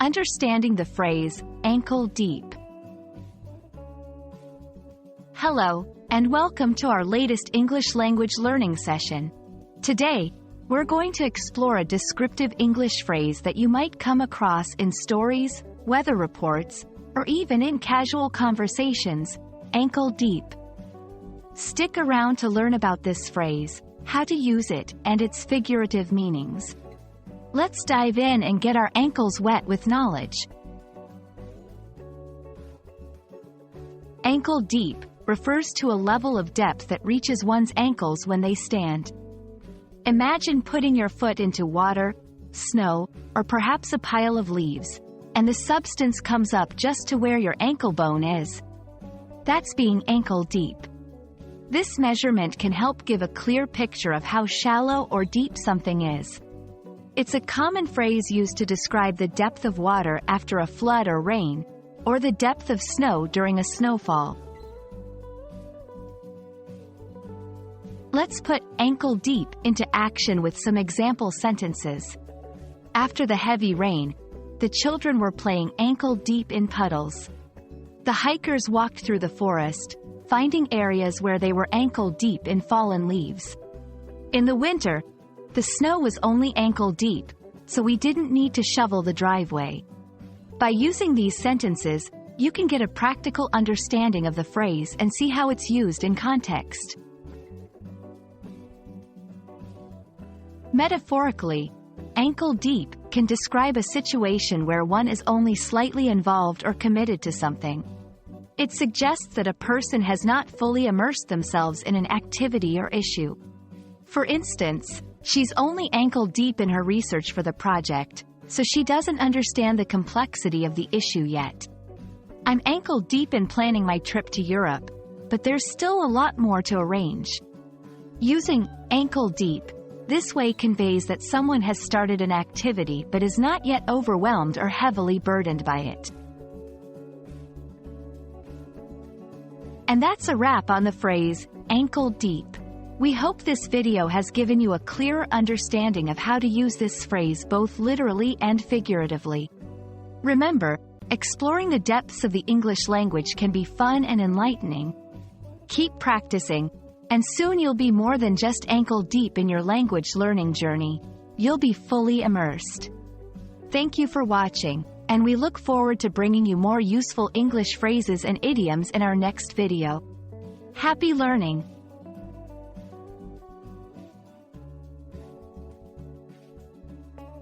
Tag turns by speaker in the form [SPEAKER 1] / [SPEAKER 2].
[SPEAKER 1] Understanding the phrase, ankle deep. Hello, and welcome to our latest English language learning session. Today, we're going to explore a descriptive English phrase that you might come across in stories, weather reports, or even in casual conversations, ankle deep. Stick around to learn about this phrase, how to use it, and its figurative meanings. Let's dive in and get our ankles wet with knowledge. Ankle deep refers to a level of depth that reaches one's ankles when they stand. Imagine putting your foot into water, snow, or perhaps a pile of leaves, and the substance comes up just to where your ankle bone is. That's being ankle deep. This measurement can help give a clear picture of how shallow or deep something is. It's a common phrase used to describe the depth of water after a flood or rain, or the depth of snow during a snowfall. Let's put ankle deep into action with some example sentences. After the heavy rain, the children were playing ankle deep in puddles. The hikers walked through the forest, finding areas where they were ankle deep in fallen leaves. In the winter, the snow was only ankle deep, so we didn't need to shovel the driveway. By using these sentences, you can get a practical understanding of the phrase and see how it's used in context. Metaphorically, ankle deep can describe a situation where one is only slightly involved or committed to something. It suggests that a person has not fully immersed themselves in an activity or issue. For instance, she's only ankle deep in her research for the project, so she doesn't understand the complexity of the issue yet. I'm ankle deep in planning my trip to Europe, but there's still a lot more to arrange. Using ankle deep this way conveys that someone has started an activity but is not yet overwhelmed or heavily burdened by it. And that's a wrap on the phrase, ankle deep. We hope this video has given you a clearer understanding of how to use this phrase both literally and figuratively. Remember, exploring the depths of the English language can be fun and enlightening. Keep practicing, and soon you'll be more than just ankle deep in your language learning journey. You'll be fully immersed. Thank you for watching, and we look forward to bringing you more useful English phrases and idioms in our next video. Happy learning!